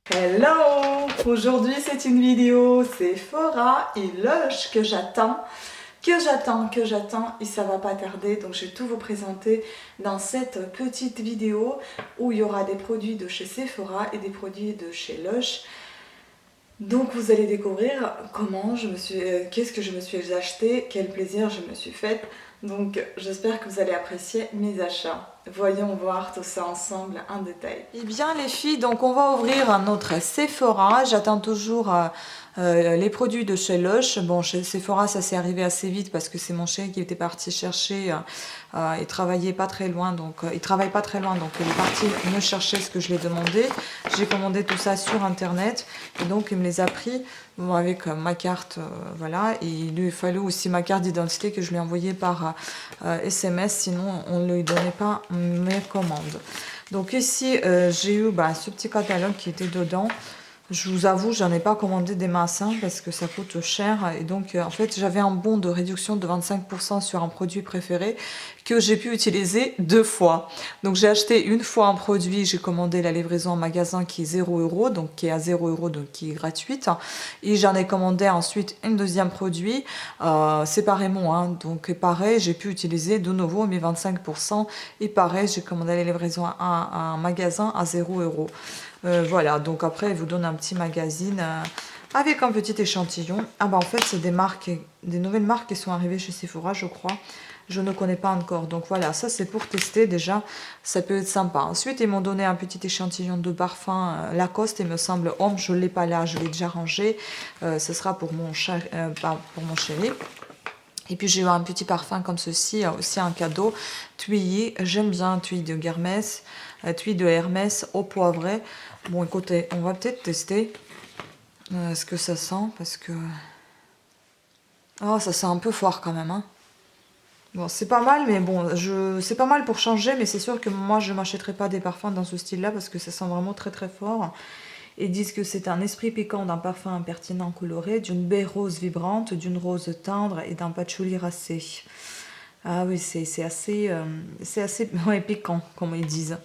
Hello! Aujourd'hui c'est une vidéo Sephora et Lush que j'attends, et ça va pas tarder, donc je vais tout vous présenter dans cette petite vidéo où il y aura des produits de chez Sephora et des produits de chez Lush. Donc vous allez découvrir qu'est-ce que je me suis acheté, quel plaisir je me suis fait. Donc j'espère que vous allez apprécier mes achats. Voyons voir tout ça ensemble en détail. Eh bien les filles, donc on va ouvrir notre Sephora. J'attends toujours les produits de chez Lush. Bon, chez Sephora ça s'est arrivé assez vite parce que c'est mon chéri qui était parti chercher. Il travaillait pas très loin, donc il travaille pas très loin, donc il est parti me chercher ce que je lui ai demandé. J'ai commandé tout ça sur internet et donc il me les a pris. Bon, avec ma carte, voilà, et il lui fallait aussi ma carte d'identité que je lui ai envoyée par SMS, sinon on ne lui donnait pas mes commandes. Donc ici, j'ai eu ce petit catalogue qui était dedans. Je vous avoue, j'en ai pas commandé des masses parce que ça coûte cher. Et donc, en fait, j'avais un bon de réduction de 25% sur un produit préféré que j'ai pu utiliser 2 fois. Donc, j'ai acheté une fois un produit, j'ai commandé la livraison en magasin qui est 0 €, donc qui est à 0 €, donc qui est gratuite. Et j'en ai commandé ensuite un deuxième produit séparément. Donc, pareil, j'ai pu utiliser de nouveau mes 25%. Et pareil, j'ai commandé la livraison à un magasin à 0 €. Voilà, donc après, il vous donne un petit magazine avec un petit échantillon. Ah bah en fait, c'est des nouvelles marques qui sont arrivées chez Sephora, je crois. Je ne connais pas encore. Donc voilà, ça c'est pour tester déjà. Ça peut être sympa. Ensuite, ils m'ont donné un petit échantillon de parfum Lacoste, il me semble homme. Je ne l'ai pas là, je l'ai déjà rangé. Ce sera pour mon chéri. Et puis j'ai eu un petit parfum comme ceci, aussi un cadeau, Thuilly. J'aime bien Thuilly de Hermès, Thuilly de Hermès au poivré. Bon écoutez, on va peut-être tester ce que ça sent parce que... Oh, ça sent un peu fort quand même. Bon, c'est pas mal, mais bon, c'est pas mal pour changer, mais c'est sûr que moi je m'achèterai pas des parfums dans ce style-là parce que ça sent vraiment très très fort. Ils disent que c'est un esprit piquant d'un parfum impertinent coloré, d'une baie rose vibrante, d'une rose tendre et d'un patchouli racé. Ah oui, c'est assez ouais, piquant, comme ils disent.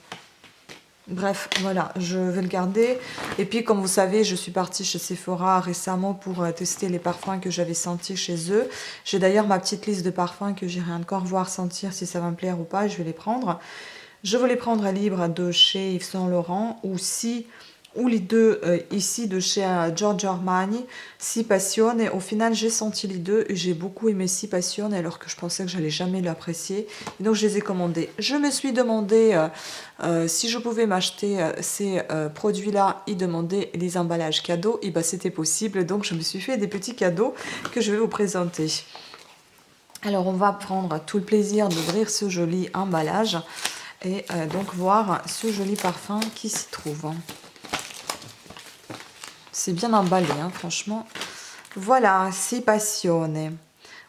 Bref, voilà, je vais le garder. Et puis, comme vous savez, je suis partie chez Sephora récemment pour tester les parfums que j'avais sentis chez eux. J'ai d'ailleurs ma petite liste de parfums que j'irai encore voir sentir si ça va me plaire ou pas. Je vais les prendre. Je veux les prendre à libre de chez Yves Saint Laurent ou les deux ici de chez Giorgio Armani, Si Passione. Et au final, j'ai senti les deux et j'ai beaucoup aimé Si Passione alors que je pensais que j'allais jamais l'apprécier. Et donc, je les ai commandés. Je me suis demandé si je pouvais m'acheter ces produits-là et demander les emballages cadeaux. Et ben, c'était possible. Donc, je me suis fait des petits cadeaux que je vais vous présenter. Alors, on va prendre tout le plaisir d'ouvrir ce joli emballage et donc voir ce joli parfum qui s'y trouve. C'est bien emballé, franchement. Voilà, Si Passione.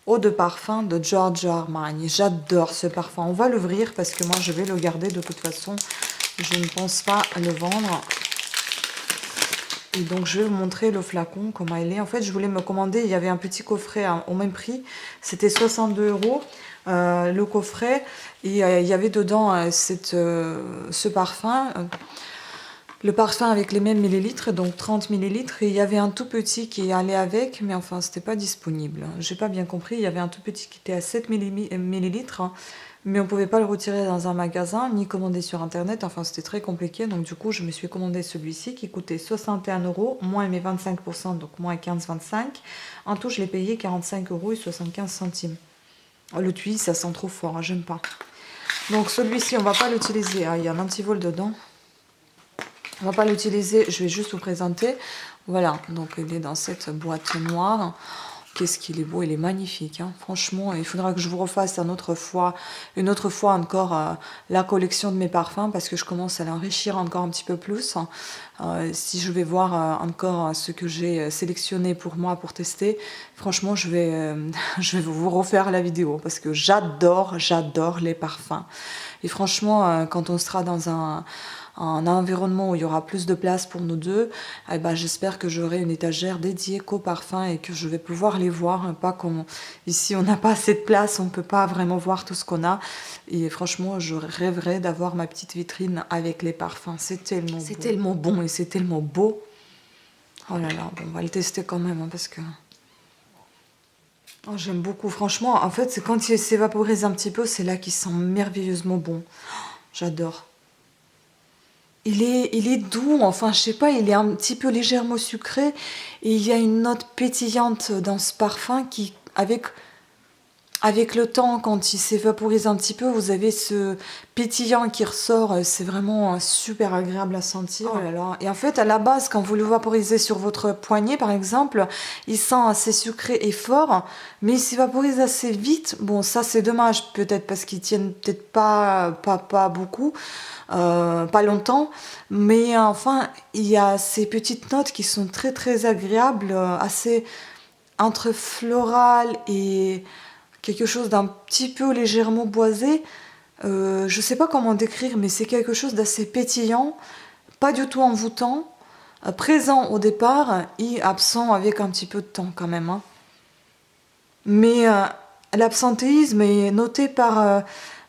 Eau de parfum de Giorgio Armani. J'adore ce parfum. On va l'ouvrir parce que moi, je vais le garder de toute façon. Je ne pense pas le vendre. Et donc, je vais vous montrer le flacon, comment il est. En fait, je voulais me commander, il y avait un petit coffret au même prix. C'était 62 €, le coffret. Et il y avait dedans ce parfum. Le parfum avec les mêmes millilitres, donc 30 millilitres. Et il y avait un tout petit qui allait avec, mais enfin, c'était pas disponible. J'ai pas bien compris. Il y avait un tout petit qui était à 7 millilitres, mais on pouvait pas le retirer dans un magasin, ni commander sur internet. Enfin, c'était très compliqué. Donc, du coup, je me suis commandé celui-ci qui coûtait 61 €, moins mes 25%, donc moins 15,25. En tout, je l'ai payé 45 € et 75 centimes. Oh, le tuyau, ça sent trop fort, j'aime pas. Donc, celui-ci, on va pas l'utiliser. Il y a un antivol dedans. On va pas l'utiliser, je vais juste vous présenter. Voilà, donc il est dans cette boîte noire. Qu'est-ce qu'il est beau, il est magnifique. Franchement, il faudra que je vous refasse une autre fois encore la collection de mes parfums parce que je commence à l'enrichir encore un petit peu plus. Si je vais voir encore ce que j'ai sélectionné pour moi pour tester, franchement, je vais vous refaire la vidéo parce que j'adore les parfums. Et franchement, quand on sera dans un environnement où il y aura plus de place pour nous deux, eh ben, j'espère que j'aurai une étagère dédiée qu'aux parfums et que je vais pouvoir les voir, hein, pas comme ici on n'a pas assez de place, on ne peut pas vraiment voir tout ce qu'on a. Et franchement, je rêverais d'avoir ma petite vitrine avec les parfums. C'est tellement bon et c'est tellement beau. Oh là là, bon, on va le tester quand même, hein, parce que... Oh, j'aime beaucoup, franchement. En fait, c'est quand il s'évaporise un petit peu, c'est là qu'il sent merveilleusement bon. J'adore. Il est doux, enfin, je sais pas, il est un petit peu légèrement sucré. Et il y a une note pétillante dans ce parfum qui, avec le temps, quand il s'évaporise un petit peu, vous avez ce pétillant qui ressort. C'est vraiment super agréable à sentir. Oh là là. Et en fait, à la base, quand vous le vaporisez sur votre poignet, par exemple, il sent assez sucré et fort, mais il s'évaporise assez vite. Bon, ça, c'est dommage, peut-être parce qu'ils tiennent peut-être pas beaucoup, pas longtemps. Mais enfin, il y a ces petites notes qui sont très, très agréables, assez entre florales et... quelque chose d'un petit peu légèrement boisé. Je sais pas comment décrire, mais c'est quelque chose d'assez pétillant, pas du tout envoûtant, présent au départ et absent avec un petit peu de temps quand même. Hein. Mais l'absentéisme est noté par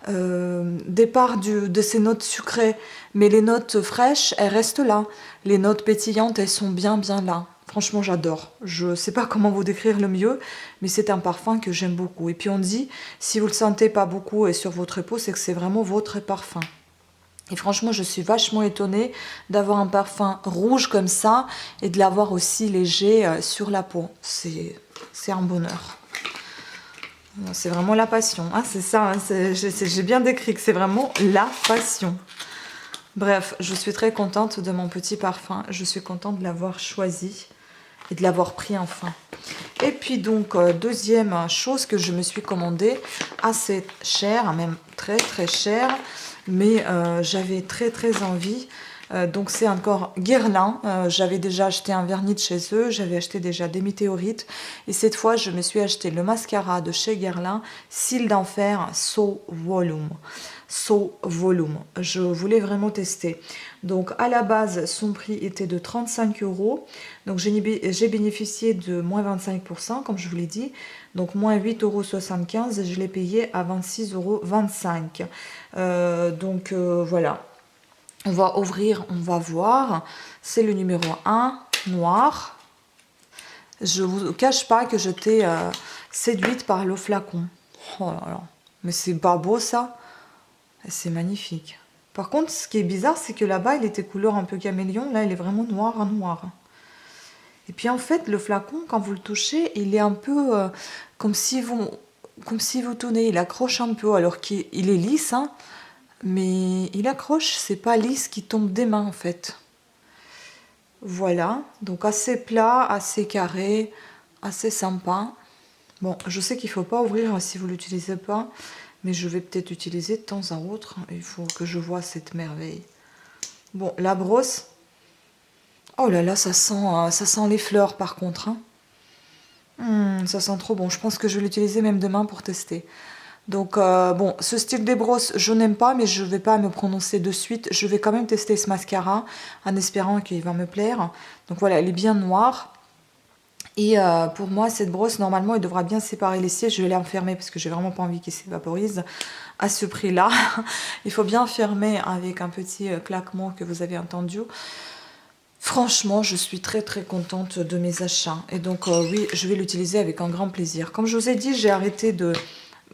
départ de ces notes sucrées. Mais les notes fraîches, elles restent là. Les notes pétillantes, elles sont bien là. Franchement, j'adore. Je ne sais pas comment vous décrire le mieux, mais c'est un parfum que j'aime beaucoup. Et puis on dit, si vous le sentez pas beaucoup et sur votre peau, c'est que c'est vraiment votre parfum. Et franchement, je suis vachement étonnée d'avoir un parfum rouge comme ça et de l'avoir aussi léger sur la peau. C'est un bonheur. C'est vraiment la passion. Ah, c'est ça, hein, j'ai bien décrit que c'est vraiment la passion. Bref, je suis très contente de mon petit parfum. Je suis contente de l'avoir choisi et de l'avoir pris enfin. Et puis donc, deuxième chose que je me suis commandée, assez chère, même très très chère, mais j'avais très envie. Donc c'est encore Guerlain. J'avais déjà acheté un vernis de chez eux, j'avais acheté déjà des météorites. Et cette fois, je me suis acheté le mascara de chez Guerlain, Cils d'enfer So Volume. Je voulais vraiment tester. Donc à la base, son prix était de 35 €. Donc j'ai bénéficié de moins 25%, comme je vous l'ai dit. Donc moins 8,75 €. Je l'ai payé à 26,25 €. Donc voilà. On va ouvrir, on va voir. C'est le numéro 1, noir. Je ne vous cache pas que j'étais séduite par le flacon. Oh là là. Mais c'est pas beau ça? C'est magnifique. Par contre, ce qui est bizarre, c'est que là-bas, il était couleur un peu caméléon. Là, il est vraiment noir. Et puis en fait, le flacon, quand vous le touchez, il est un peu comme si vous tournez. Il accroche un peu, alors qu'il est lisse, hein, mais il accroche. C'est pas lisse qui tombe des mains en fait. Voilà, donc assez plat, assez carré, assez sympa. Bon, je sais qu'il ne faut pas ouvrir si vous ne l'utilisez pas, mais je vais peut-être utiliser de temps à autre. Il faut que je vois cette merveille. Bon, la brosse. Oh là là, ça sent les fleurs par contre. Hein. Ça sent trop bon. Je pense que je vais l'utiliser même demain pour tester. Donc, bon, ce style de brosse, je n'aime pas, mais je ne vais pas me prononcer de suite. Je vais quand même tester ce mascara en espérant qu'il va me plaire. Donc voilà, elle est bien noire. Et pour moi, cette brosse, normalement, elle devra bien séparer les cils. Je vais l'enfermer parce que j'ai vraiment pas envie qu'il s'évaporise à ce prix-là. Il faut bien fermer avec un petit claquement que vous avez entendu. Franchement, je suis très contente de mes achats. Et donc, oui, je vais l'utiliser avec un grand plaisir. Comme je vous ai dit, j'ai arrêté de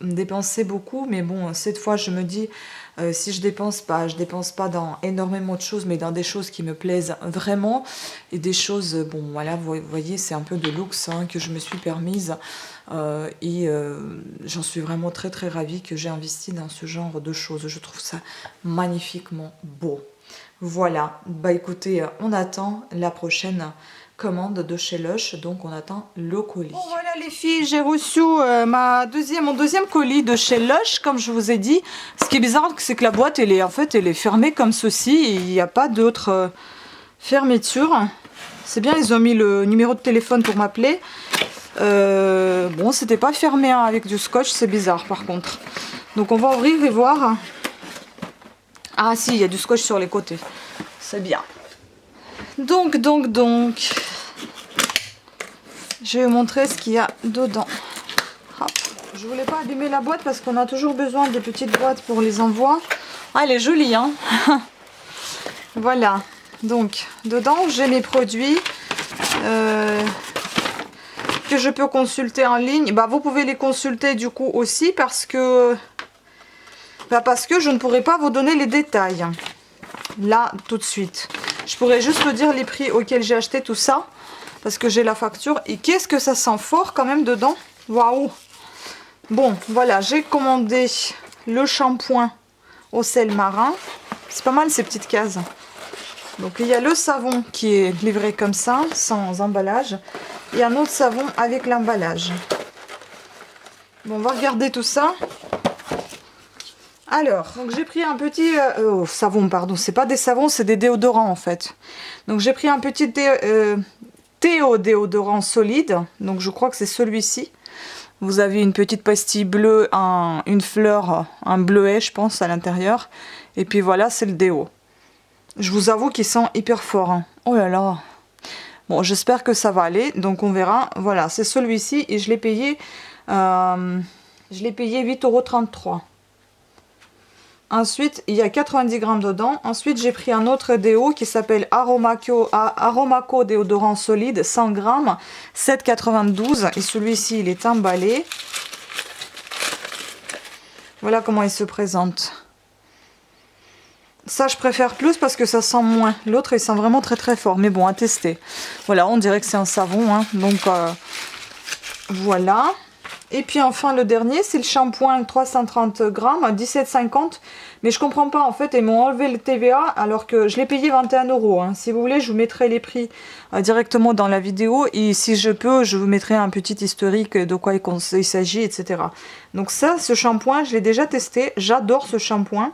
dépenser beaucoup. Mais bon, cette fois, je me dis, si je dépense pas dans énormément de choses, mais dans des choses qui me plaisent vraiment. Et des choses, bon, voilà, vous voyez, c'est un peu de luxe hein, que je me suis permise. J'en suis vraiment très ravie que j'ai investi dans ce genre de choses. Je trouve ça magnifiquement beau. Voilà, bah écoutez, on attend la prochaine commande de chez Lush, donc on attend le colis. Bon voilà les filles, j'ai reçu mon deuxième colis de chez Lush, comme je vous ai dit. Ce qui est bizarre, c'est que la boîte, elle est fermée comme ceci, et il n'y a pas d'autre fermeture. C'est bien, ils ont mis le numéro de téléphone pour m'appeler. Bon, c'était pas fermé hein, avec du scotch, c'est bizarre par contre. Donc on va ouvrir et voir. Ah si, il y a du scotch sur les côtés. C'est bien. Donc. Je vais vous montrer ce qu'il y a dedans. Hop. Je voulais pas abîmer la boîte parce qu'on a toujours besoin des petites boîtes pour les envois. Ah, elle est jolie, hein. Voilà. Donc, dedans, j'ai mes produits que je peux consulter en ligne. Bah, vous pouvez les consulter du coup aussi parce que je ne pourrai pas vous donner les détails. Là, tout de suite. Je pourrais juste vous dire les prix auxquels j'ai acheté tout ça. Parce que j'ai la facture. Et qu'est-ce que ça sent fort quand même dedans. Waouh. Bon, voilà. J'ai commandé le shampoing au sel marin. C'est pas mal ces petites cases. Donc il y a le savon qui est livré comme ça, sans emballage. Et un autre savon avec l'emballage. Bon, on va regarder tout ça. Alors, donc j'ai pris un petit savon, pardon, c'est pas des savons, c'est des déodorants en fait. Donc j'ai pris un petit déodorant solide, donc je crois que c'est celui-ci. Vous avez une petite pastille bleue, une fleur, un bleuet je pense à l'intérieur. Et puis voilà, c'est le déo. Je vous avoue qu'il sent hyper fort. Hein. Oh là là. Bon, j'espère que ça va aller, donc on verra. Voilà, c'est celui-ci et je l'ai payé 8,33 €. Ensuite, il y a 90 grammes dedans. Ensuite, j'ai pris un autre déo qui s'appelle Aromaco déodorant solide, 100 grammes, 7,92 €. Et celui-ci, il est emballé. Voilà comment il se présente. Ça, je préfère plus parce que ça sent moins. L'autre, il sent vraiment très très fort. Mais bon, à tester. Voilà, on dirait que c'est un savon. Hein. Donc, voilà. Et puis enfin le dernier, c'est le shampoing 330 grammes, 17,50 €. Mais je comprends pas en fait, ils m'ont enlevé le TVA alors que je l'ai payé 21 €. Hein. Si vous voulez, je vous mettrai les prix directement dans la vidéo. Et si je peux, je vous mettrai un petit historique de quoi il s'agit, etc. Donc ça, ce shampoing, je l'ai déjà testé. J'adore ce shampoing.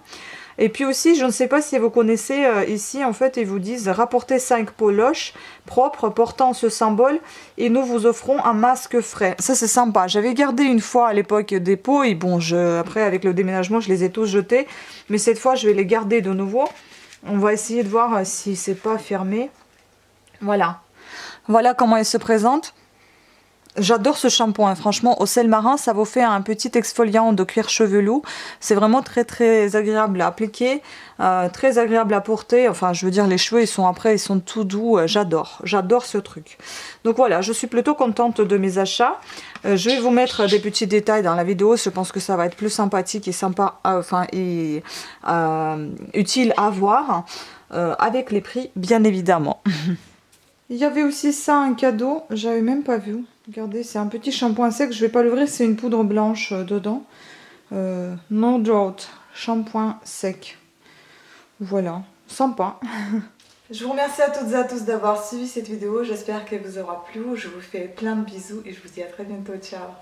Et puis aussi, je ne sais pas si vous connaissez, ici en fait, ils vous disent rapportez 5 poloches propres portant ce symbole et nous vous offrons un masque frais. Ça c'est sympa. J'avais gardé une fois à l'époque des pots et bon, après avec le déménagement, je les ai tous jetés. Mais cette fois, je vais les garder de nouveau. On va essayer de voir si c'est pas fermé. Voilà. Voilà comment il se présente. J'adore ce shampoing, franchement, au sel marin, ça vous fait un petit exfoliant de cuir chevelu. C'est vraiment très très agréable à appliquer, très agréable à porter. Enfin, je veux dire, les cheveux, ils sont tout doux. J'adore ce truc. Donc voilà, je suis plutôt contente de mes achats. Je vais vous mettre des petits détails dans la vidéo. Je pense que ça va être plus sympathique et sympa, utile à voir, avec les prix, bien évidemment. Il y avait aussi ça, un cadeau, j'avais même pas vu. Regardez, c'est un petit shampoing sec, je vais pas l'ouvrir, c'est une poudre blanche dedans. No Drought, shampoing sec. Voilà, sympa. Je vous remercie à toutes et à tous d'avoir suivi cette vidéo, j'espère qu'elle vous aura plu. Je vous fais plein de bisous et je vous dis à très bientôt, ciao.